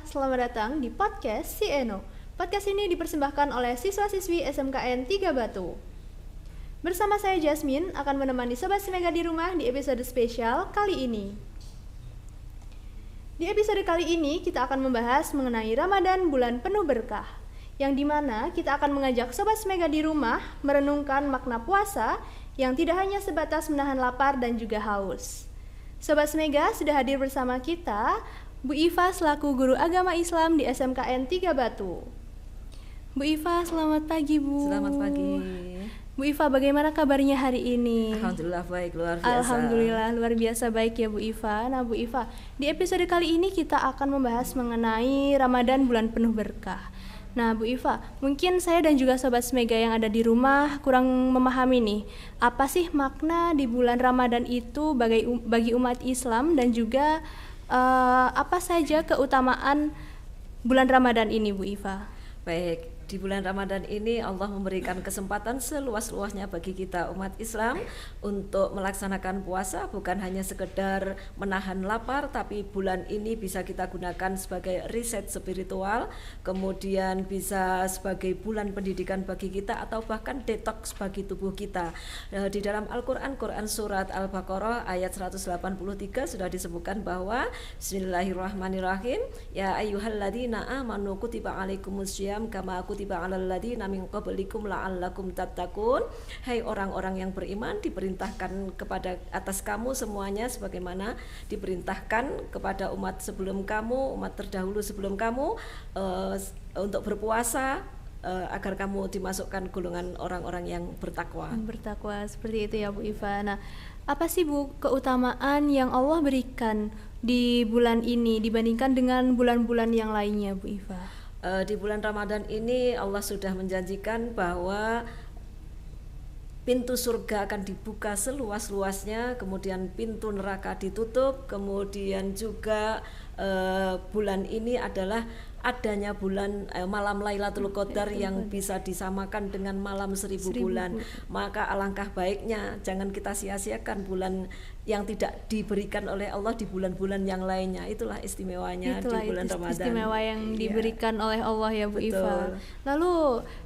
selamat datang di podcast Si Eno. Podcast ini dipersembahkan oleh siswa-siswi SMKN 3 Batu. Bersama saya Jasmine akan menemani Sobat Semega di rumah di episode spesial kali ini. Di episode kali ini kita akan membahas mengenai Ramadan bulan penuh berkah, yang dimana kita akan mengajak Sobat Semega di rumah merenungkan makna puasa yang tidak hanya sebatas menahan lapar dan juga haus. Sobat Semega sudah hadir bersama kita, Bu Iva selaku guru agama Islam di SMKN 3 Batu. Bu Iva, selamat pagi Bu. Selamat pagi. Bu Iva, bagaimana kabarnya hari ini? Alhamdulillah baik, luar biasa. Alhamdulillah luar biasa baik ya Bu Iva. Nah Bu Iva, di episode kali ini kita akan membahas mengenai Ramadan bulan penuh berkah. Nah Bu Iva, mungkin saya dan juga Sobat Semega yang ada di rumah kurang memahami nih, apa sih makna di bulan Ramadan itu bagi umat Islam, dan juga apa saja keutamaan bulan Ramadan ini Bu Iva? Baik, di bulan Ramadan ini Allah memberikan kesempatan seluas-luasnya bagi kita umat Islam untuk melaksanakan puasa, bukan hanya sekedar menahan lapar, tapi bulan ini bisa kita gunakan sebagai riset spiritual, kemudian bisa sebagai bulan pendidikan bagi kita, atau bahkan detox bagi tubuh kita. Di dalam Al-Quran, Quran Surat Al-Baqarah ayat 183 sudah disebutkan bahwa Bismillahirrahmanirrahim, Ya ayyuhalladzina amanu kutiba alaikumussyiyam kama kutiba 'alal ladzina min qablikum la'allakum tattaqun. Hai orang-orang yang beriman, diperintahkan kepada atas kamu semuanya sebagaimana diperintahkan kepada umat sebelum kamu, umat terdahulu sebelum kamu, untuk berpuasa agar kamu dimasukkan golongan orang-orang yang bertakwa. Bertakwa, seperti itu ya Bu Iva. Nah, apa sih Bu keutamaan yang Allah berikan di bulan ini dibandingkan dengan bulan-bulan yang lainnya Bu Iva? Di bulan Ramadan ini Allah sudah menjanjikan bahwa pintu surga akan dibuka seluas-luasnya, kemudian pintu neraka ditutup, kemudian juga bulan ini adalah adanya bulan malam Lailatul Qadar yang bisa disamakan dengan malam 1000 bulan. Maka alangkah baiknya jangan kita sia-siakan bulan yang tidak diberikan oleh Allah di bulan-bulan yang lainnya. Itulah istimewanya di bulan Ramadan. Istimewa yang diberikan oleh Allah ya Bu Betul. Iva. Lalu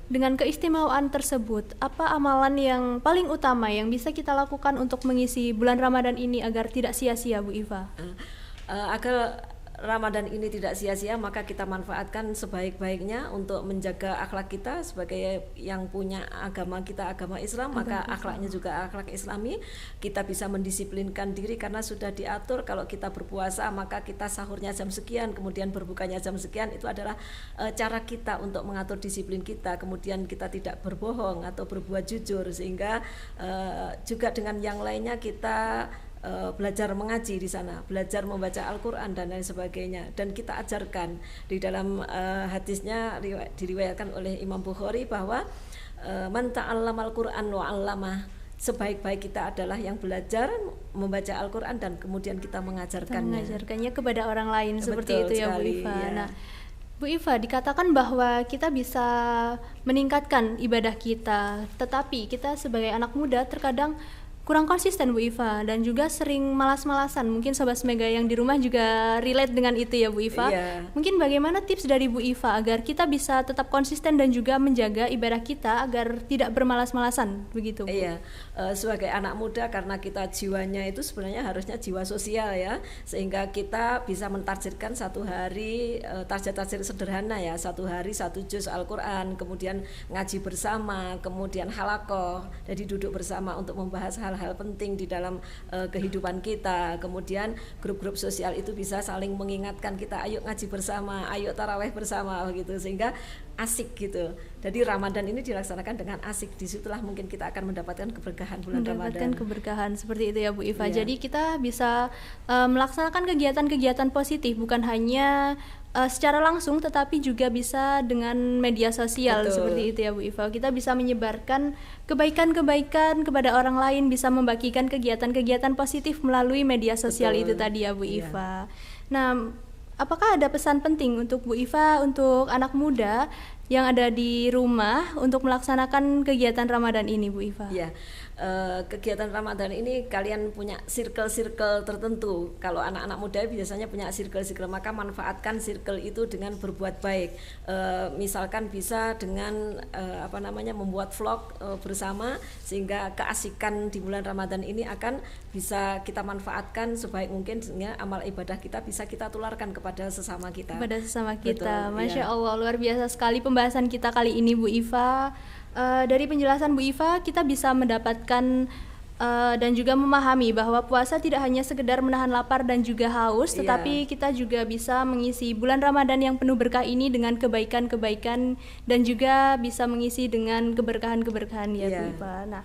dengan keistimewaan tersebut, apa amalan yang paling utama yang bisa kita lakukan untuk mengisi bulan Ramadan ini agar tidak sia-sia Bu Iva? Agar Ramadan ini tidak sia-sia, maka kita manfaatkan sebaik-baiknya untuk menjaga akhlak kita sebagai yang punya agama kita, agama Islam, maka akhlaknya juga akhlak Islami. Kita bisa mendisiplinkan diri karena sudah diatur kalau kita berpuasa maka kita sahurnya jam sekian, kemudian berbukanya jam sekian. Itu adalah cara kita untuk mengatur disiplin kita. Kemudian kita tidak berbohong atau berbuat jujur, sehingga juga dengan yang lainnya kita belajar mengaji di sana, belajar membaca Al-Quran dan lain sebagainya. Dan kita ajarkan di dalam hadisnya diriwayatkan oleh Imam Bukhari bahwa man ta'allamal Qur'an wa 'allamah, sebaik-baik kita adalah yang belajar membaca Al-Quran dan kemudian kita mengajarkannya kepada orang lain. Seperti itu ya Bu Iva. Ya. Nah Bu Iva, dikatakan bahwa kita bisa meningkatkan ibadah kita, tetapi kita sebagai anak muda terkadang kurang konsisten Bu Iva, dan juga sering malas-malasan. Mungkin Sobat Semega yang di rumah juga relate dengan itu ya Bu Iva. Iya. Mungkin bagaimana tips dari Bu Iva agar kita bisa tetap konsisten dan juga menjaga ibadah kita agar tidak bermalas-malasan begitu Bu? Iya, sebagai anak muda karena kita jiwanya itu sebenarnya harusnya jiwa sosial ya, sehingga kita bisa mentargetkan satu hari target-target sederhana ya, satu hari 1 juz Al-Quran, kemudian ngaji bersama, kemudian halakoh, jadi duduk bersama untuk membahas hal-hal penting di dalam kehidupan kita. Kemudian grup-grup sosial itu bisa saling mengingatkan kita, ayo ngaji bersama, ayo taraweh bersama begitu, sehingga asik gitu. Jadi Ramadan ini dilaksanakan dengan asik. Disitulah mungkin kita akan mendapatkan keberkahan bulan Ramadan. Mendapatkan keberkahan seperti itu ya Bu Iva. Iya. Jadi kita bisa melaksanakan kegiatan-kegiatan positif, bukan hanya secara langsung tetapi juga bisa dengan media sosial. Betul. Seperti itu ya Bu Iva. Kita bisa menyebarkan kebaikan-kebaikan kepada orang lain, bisa membagikan kegiatan-kegiatan positif melalui media sosial. Betul. Itu tadi ya Bu Iya. Iva. Nah, apakah ada pesan penting untuk Bu Iva untuk anak muda yang ada di rumah untuk melaksanakan kegiatan Ramadan ini Bu Iva? Ya, kegiatan Ramadan ini kalian punya circle-circle tertentu. Kalau anak-anak muda biasanya punya circle-circle, maka manfaatkan circle itu dengan berbuat baik. Misalkan bisa dengan membuat vlog bersama, sehingga keasikan di bulan Ramadan ini akan bisa kita manfaatkan sebaik mungkin, sehingga amal ibadah kita bisa kita tularkan kepada sesama kita. Kepada sesama kita. Betul, Masya iya. Allah, luar biasa sekali pembahasan kita kali ini Bu Iva. Dari penjelasan Bu Iva kita bisa mendapatkan dan juga memahami bahwa puasa tidak hanya sekedar menahan lapar dan juga haus, Iya. tetapi kita juga bisa mengisi bulan Ramadan yang penuh berkah ini dengan kebaikan-kebaikan dan juga bisa mengisi dengan keberkahan-keberkahan ya Bu Iya. Iva. Nah,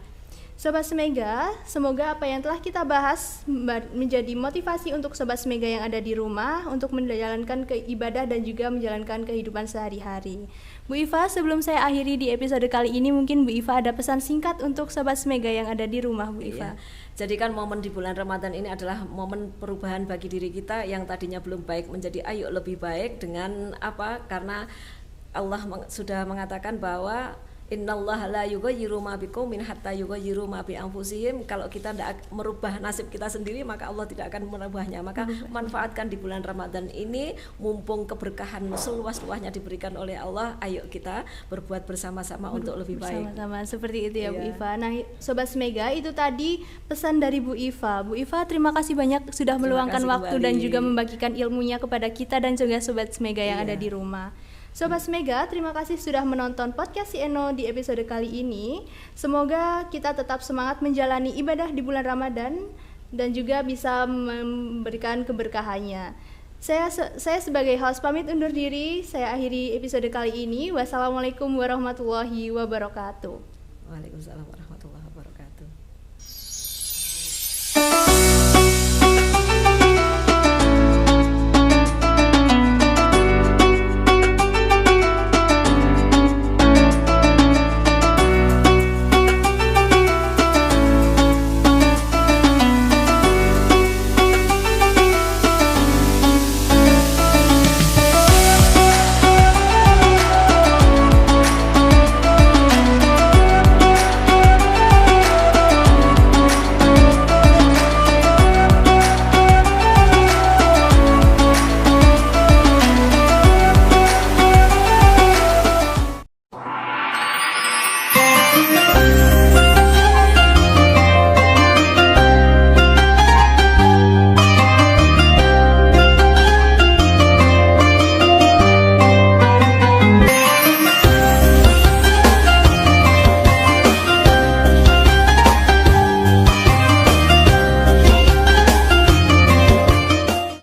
Sobat Semega, semoga apa yang telah kita bahas menjadi motivasi untuk Sobat Semega yang ada di rumah untuk menjalankan ibadah dan juga menjalankan kehidupan sehari-hari. Bu Iva, sebelum saya akhiri di episode kali ini, mungkin Bu Iva ada pesan singkat untuk Sobat Semega yang ada di rumah, Bu Iva. Iya. Jadi kan momen di bulan Ramadan ini adalah momen perubahan bagi diri kita yang tadinya belum baik menjadi ayo lebih baik. Dengan apa? Karena Allah sudah mengatakan bahwa innallaha la yughayyiru ma biqaumin hatta yughayyiru ma bi anfusihim. Kalau kita tidak merubah nasib kita sendiri, maka Allah tidak akan merubahnya. Maka manfaatkan di bulan Ramadan ini, mumpung keberkahan seluas-luasnya diberikan oleh Allah, ayo kita berbuat bersama-sama untuk lebih baik. Bersama-sama, seperti itu ya Bu Iya. Iva. Nah, Sobat Semega, itu tadi pesan dari Bu Iva. Bu Iva, terima kasih banyak sudah Terima meluangkan kasih waktu kembali. dan juga membagikan ilmunya kepada kita dan juga Sobat Semega yang Iya. ada di rumah. Sobat Semega, terima kasih sudah menonton podcast Si Eno di episode kali ini. Semoga kita tetap semangat menjalani ibadah di bulan Ramadan dan juga bisa memberikan keberkahannya. Saya sebagai host pamit undur diri. Saya akhiri episode kali ini. Wassalamualaikum warahmatullahi wabarakatuh. Waalaikumsalam warahmatullahi wabarakatuh.